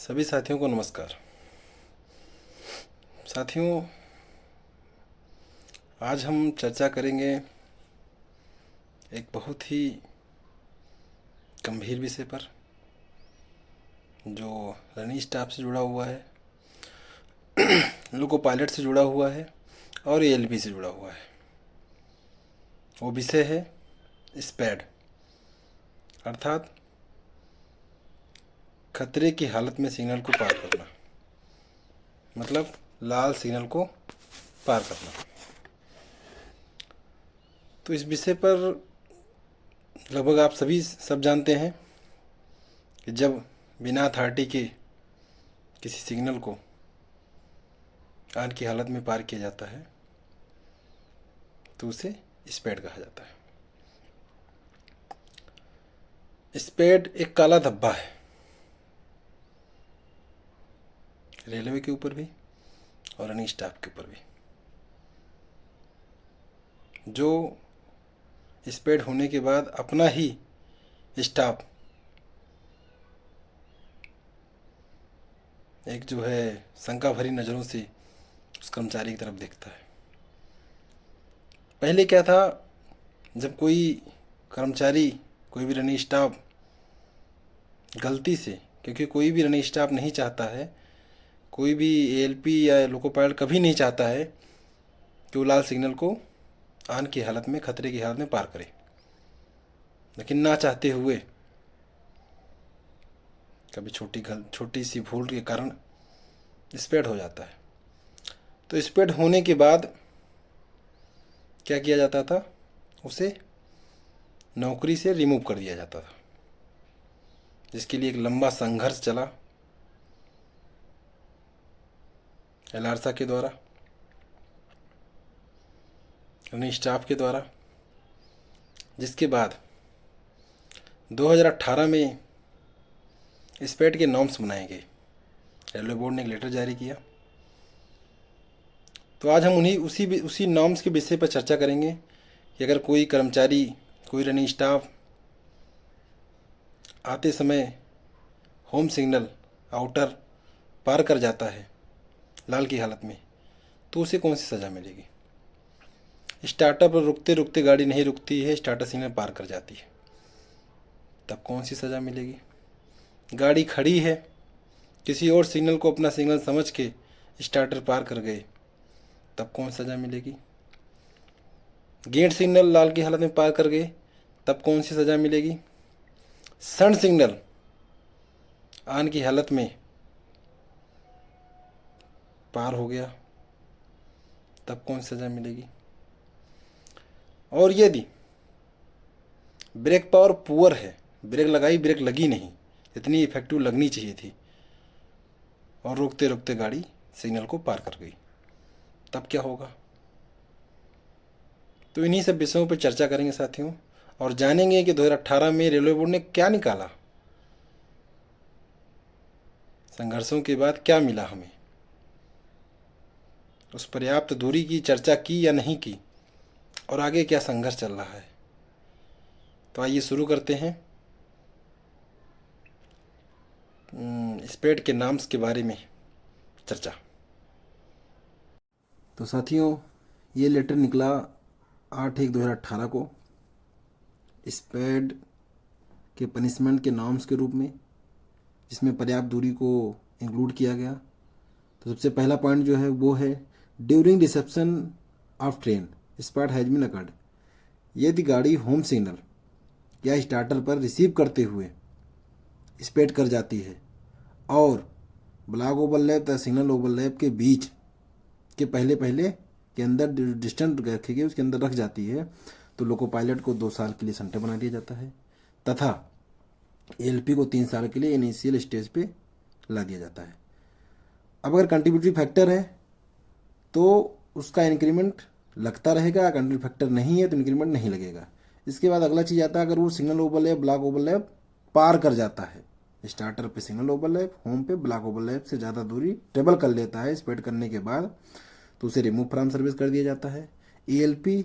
सभी साथियों को नमस्कार। साथियों, आज हम चर्चा करेंगे एक बहुत ही गंभीर विषय पर जो रनिंग स्टाफ से जुड़ा हुआ है, लोको पायलट से जुड़ा हुआ है और एएलपी से जुड़ा हुआ है। वो विषय है स्पैड, अर्थात खतरे की हालत में सिग्नल को पार करना, मतलब लाल सिग्नल को पार करना। तो इस विषय पर लगभग आप सभी सब जानते हैं कि जब बिना अथॉरिटी के किसी सिग्नल को ऑन की हालत में पार किया जाता है तो उसे स्पैड कहा जाता है। स्पैड एक काला धब्बा है, रेलवे के ऊपर भी और रनिंग स्टाफ के ऊपर भी। जो स्पैड होने के बाद अपना ही स्टाफ एक जो है शंका भरी नज़रों से उस कर्मचारी की तरफ देखता है। पहले क्या था, जब कोई कर्मचारी, कोई भी रनिंग स्टाफ गलती से, क्योंकि कोई भी रनिंग स्टाफ नहीं चाहता है, कोई भी एएलपी या लोको पायलट कभी नहीं चाहता है कि वो लाल सिग्नल को ऑन की हालत में, खतरे की हालत में पार करे, लेकिन ना चाहते हुए कभी छोटी सी भूल के कारण स्पैड हो जाता है। तो स्पैड होने के बाद क्या किया जाता था, उसे नौकरी से रिमूव कर दिया जाता था, जिसके लिए एक लंबा संघर्ष चला एलारसा के द्वारा, रनिंग स्टाफ के द्वारा, जिसके बाद 2018 में स्पैड के नॉर्म्स बनाए गए। रेलवे बोर्ड ने एक लेटर जारी किया। तो आज हम उसी नॉर्म्स के विषय पर चर्चा करेंगे कि अगर कोई कर्मचारी, कोई रनिंग स्टाफ आते समय होम सिग्नल आउटर पार कर जाता है लाल की हालत में, तो उसे कौन सी सज़ा मिलेगी। स्टार्टर पर रुकते रुकते गाड़ी नहीं रुकती है, स्टार्टर सिग्नल पार कर जाती है, तब कौन सी सज़ा मिलेगी। गाड़ी खड़ी है, किसी और सिग्नल को अपना सिग्नल समझ के स्टार्टर पार कर गए, तब कौन सज़ा मिलेगी। गेट सिग्नल लाल की हालत में पार कर गए, तब कौन सी सज़ा मिलेगी। सन सिग्नल ऑन की हालत में पार हो गया, तब कौन सी सज़ा मिलेगी। और यदि ब्रेक पावर पुअर है, ब्रेक लगाई, ब्रेक लगी नहीं जितनी इफेक्टिव लगनी चाहिए थी, और रुकते रुकते गाड़ी सिग्नल को पार कर गई, तब क्या होगा। तो इन्हीं सब विषयों पर चर्चा करेंगे साथियों, और जानेंगे कि 2018 में रेलवे बोर्ड ने क्या निकाला, संघर्षों के बाद क्या मिला हमें, उस पर्याप्त दूरी की चर्चा की या नहीं की, और आगे क्या संघर्ष चल रहा है। तो आइए शुरू करते हैं स्पैड के नाम्स के बारे में चर्चा। तो साथियों, ये लेटर निकला 8/1/2018 को स्पैड के पनिशमेंट के नाम्स के रूप में, जिसमें पर्याप्त दूरी को इंक्लूड किया गया। तो सबसे पहला पॉइंट जो है वो है during reception of train SPAD has been occurred. यदि गाड़ी होम सिग्नल या स्टार्टर पर रिसीव करते हुए स्पैड कर जाती है और ब्लॉक ओवरलैप या सिग्नल ओवरलैप के बीच के पहले के अंदर डिस्टेंस रखेगी, उसके अंदर रख जाती है, तो लोको पायलट को 2 साल के लिए संटे बना दिया जाता है, तथा एएलपी को 3 साल के लिए इनिशियल स्टेज पे ला दिया जाता है। अब अगर कंट्रीब्यूटरी फैक्टर है तो उसका इंक्रीमेंट लगता रहेगा, कंट्रीब्यूटरी फैक्टर नहीं है तो इंक्रीमेंट नहीं लगेगा। इसके बाद अगला चीज़ आता है, अगर वो सिग्नल ओवरलैप, ब्लॉक ओवरलैप पार कर जाता है, स्टार्टर पे सिग्नल ओवरलैप, होम पे ब्लॉक ओवरलैप से ज़्यादा दूरी ट्रेवल कर लेता है स्पैड करने के बाद, तो उसे रिमूव फ्रॉम सर्विस कर दिया जाता है। एएलपी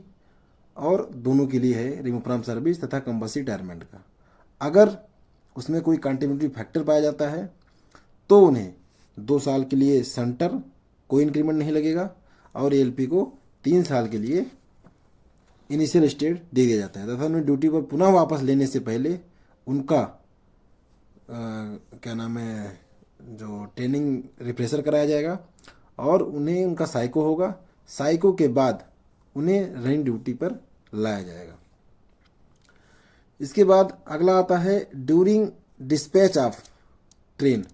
और दोनों के लिए है रिमूव फ्रॉम सर्विस तथा कंपल्सरी रिटायरमेंट का। अगर उसमें कोई कंट्रीब्यूटरी फैक्टर पाया जाता है तो उन्हें 2 साल के लिए सेंटर कोई इंक्रीमेंट नहीं लगेगा और एएलपी को 3 साल के लिए इनिशियल स्टेट दे दिया जाता है तथा उन्हें ड्यूटी पर पुनः वापस लेने से पहले उनका क्या नाम है जो ट्रेनिंग रिफ्रेशर कराया जाएगा और उन्हें उनका साइको होगा। साइको के बाद उन्हें रनिंग ड्यूटी पर लाया जाएगा। इसके बाद अगला आता है ड्यूरिंग डिस्पैच ऑफ ट्रेन,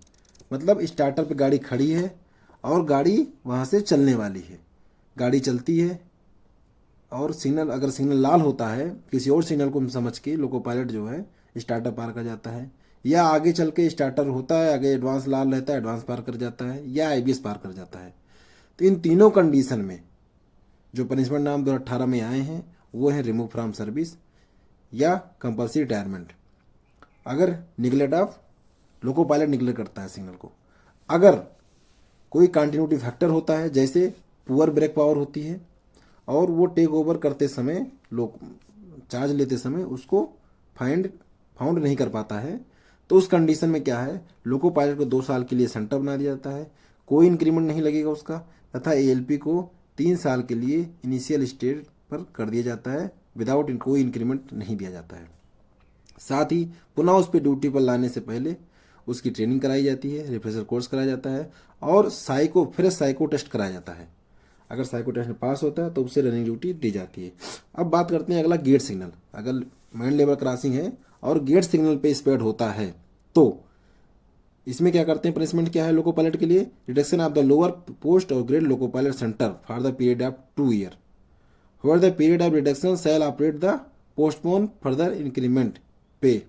मतलब स्टार्टर पे गाड़ी खड़ी है और गाड़ी वहाँ से चलने वाली है। गाड़ी चलती है और सिग्नल, अगर सिग्नल लाल होता है किसी और सिग्नल को समझ के लोको पायलट जो है स्टार्टर पार कर जाता है, या आगे चल के स्टार्टर होता है आगे एडवांस लाल रहता है एडवांस पार कर जाता है, या आईबीएस पार कर जाता है। तो इन तीनों कंडीशन में जो पनिशमेंट नाम 2018 में आए हैं वो है रिमूव फ्रॉम सर्विस या कंपल्सरी रिटायरमेंट। अगर neglect of loco pilot neglect करता है सिग्नल को, अगर कोई कंटिन्यूटी फैक्टर होता है जैसे पुअर ब्रेक पावर होती है और वो टेक ओवर करते समय लोग चार्ज लेते समय उसको फाउंड नहीं कर पाता है, तो उस कंडीशन में क्या है लोको पायलट को 2 साल के लिए सेंटर बना दिया जाता है, कोई इंक्रीमेंट नहीं लगेगा उसका, तथा एएलपी को 3 साल के लिए इनिशियल स्टेज पर कर दिया जाता है, विदाउट कोई इंक्रीमेंट नहीं दिया जाता है। साथ ही पुनः उस पर ड्यूटी पर लाने से पहले उसकी ट्रेनिंग कराई जाती है, रिफ्रेशर कोर्स कराया जाता है और फ्रेश साइको टेस्ट कराया जाता है। अगर साइको टेस्ट में पास होता है तो उसे रनिंग ड्यूटी दी जाती है। अब बात करते हैं अगला गेट सिग्नल। अगर मैन लेवल क्रॉसिंग है और गेट सिग्नल पे स्पेड होता है तो इसमें क्या करते हैं, पनिशमेंट क्या है लोको पायलट के लिए, reduction of the lower post और grade loco pilot center for the period of 2 year, where the period of reduction shall operate the postpone further increment pay.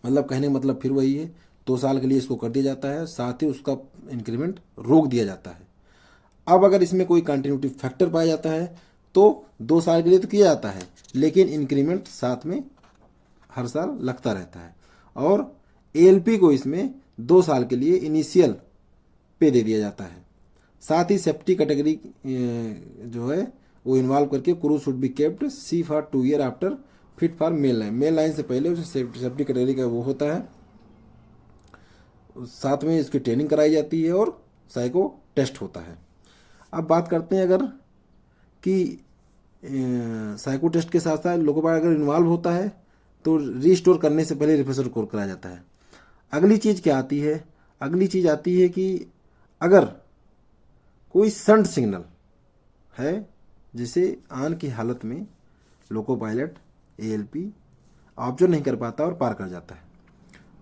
मतलब कहने का मतलब फिर वही है, 2 साल के लिए इसको कर दिया जाता है, साथ ही उसका इंक्रीमेंट रोक दिया जाता है। अब अगर इसमें कोई कंटिन्यूटी फैक्टर पाया जाता है तो 2 साल के लिए तो किया जाता है लेकिन इंक्रीमेंट साथ में हर साल लगता रहता है और एएलपी को इसमें 2 साल के लिए इनिशियल पे दे दिया जाता है। साथ ही सेफ्टी कैटेगरी जो है वो इन्वॉल्व करके crew should be kept see for 2 year after fit for mail line से पहले उसे सेफ्टी कैटेगरी का वो होता है, साथ में इसकी ट्रेनिंग कराई जाती है और साइको टेस्ट होता है। अब बात करते हैं अगर कि साइको टेस्ट के साथ साथ लोको पायलट अगर इन्वॉल्व होता है तो रीस्टोर करने से पहले रिफ्रेशर कोर्स कराया जाता है। अगली चीज़ क्या आती है, अगली चीज़ आती है कि अगर कोई संट सिग्नल है जिसे ऑन की हालत में लोको पायलट एएलपी ऑब्जर्व नहीं कर पाता और पार कर जाता है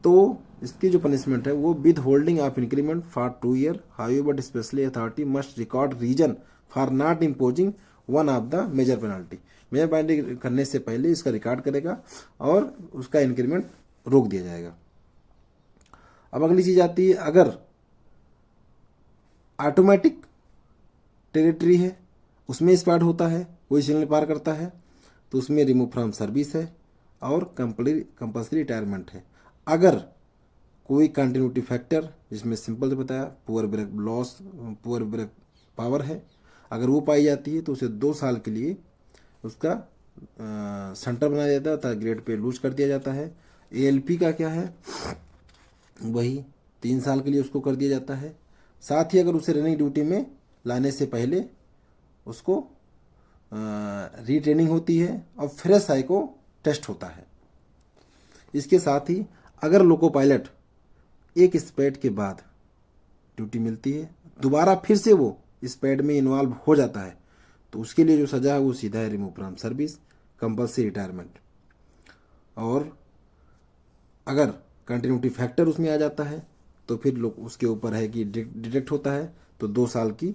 तो इसकी जो पनिशमेंट है वो withholding of increment for 2 year, however specially authority must record reason for not imposing one of the major penalty. Major penalty करने से पहले इसका रिकॉर्ड करेगा और उसका इंक्रीमेंट रोक दिया जाएगा। अब अगली चीज आती है, अगर ऑटोमेटिक टेरिटरी है उसमें स्पार्ट होता है, कोई सिग्नल पार करता है तो उसमें रिमूव फ्रॉम सर्विस है और कंपल्सरी रिटायरमेंट है। अगर कोई कंटिन्यूटी फैक्टर जिसमें सिंपल से बताया poor brake loss, poor brake power है, अगर वो पाई जाती है तो उसे 2 साल के लिए उसका सेंटर बनाया जाता है, ग्रेड पे लूज कर दिया जाता है। एएलपी का क्या है, वही 3 साल के लिए उसको कर दिया जाता है। साथ ही अगर उसे रनिंग ड्यूटी में लाने से पहले उसको रीट्रेनिंग होती है और फ्रेश साइको टेस्ट होता है। इसके साथ ही अगर लोको पायलट एक स्पेड के बाद ड्यूटी मिलती है दोबारा फिर से वो स्पेड में इन्वॉल्व हो जाता है तो उसके लिए जो सजा है वो सीधा है remove from service, compulsory retirement. और अगर कंटिन्यूटी फैक्टर उसमें आ जाता है तो फिर लोग उसके ऊपर है कि डिटेक्ट होता है तो 2 साल की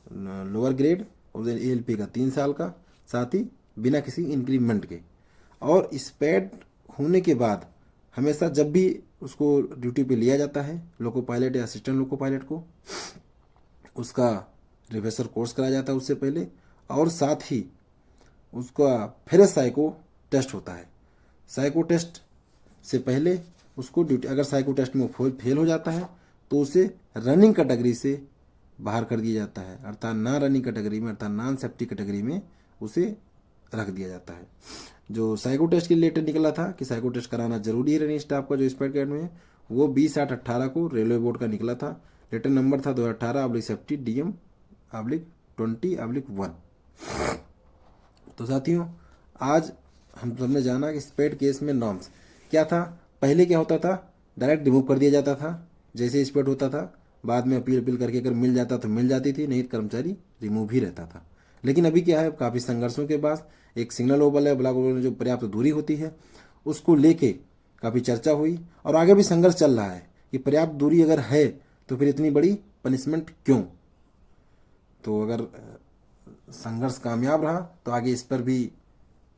लोअर ग्रेड और एएलपी का 3 साल का, साथ ही बिना किसी इंक्रीमेंट के। और स्पेड होने के बाद हमेशा जब भी उसको ड्यूटी पे लिया जाता है लोको पायलट या असिस्टेंट लोको पायलट को, उसका रिफ्रेशर कोर्स कराया जाता है उससे पहले और साथ ही उसका फिर साइको टेस्ट होता है। साइको टेस्ट से पहले उसको ड्यूटी, अगर साइको टेस्ट में फेल हो जाता है तो उसे रनिंग कैटेगरी से बाहर कर दिया जाता है, अर्थात ना रनिंग कैटेगरी में अर्थात नॉन सेफ्टी कैटेगरी में उसे रख दिया जाता है। जो साइको टेस्ट के रिलेटेड निकला था कि साइको टेस्ट कराना जरूरी है रनिंग स्टाफ का जो स्पेड कैड में, वो 20/8/18 को रेलवे बोर्ड का निकला था। लेटर नंबर था 2018/70 DM /20/1। तो साथियों, आज हम सबने जाना कि स्पेड केस में नॉर्म्स क्या था। पहले क्या होता था, डायरेक्ट रिमूव कर दिया जाता था जैसे स्पेड होता था। बाद में अपील करके अगर मिल जाता तो मिल जाती थी, नहीं तो कर्मचारी रिमूव ही रहता था। लेकिन अभी क्या है, काफ़ी संघर्षों के बाद एक सिग्नल ओबल है, ब्लॉक ओबल में जो पर्याप्त दूरी होती है उसको लेके काफ़ी चर्चा हुई और आगे भी संघर्ष चल रहा है कि पर्याप्त दूरी अगर है तो फिर इतनी बड़ी पनिशमेंट क्यों। तो अगर संघर्ष कामयाब रहा तो आगे इस पर भी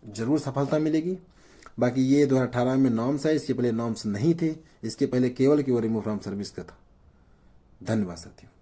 जरूर सफलता मिलेगी। बाकी ये 2018 में नॉर्म्स है, इसके पहले नॉर्म्स नहीं थे, इसके पहले केवल रिमूव फ्रॉम सर्विस का था। धन्यवाद साथियों।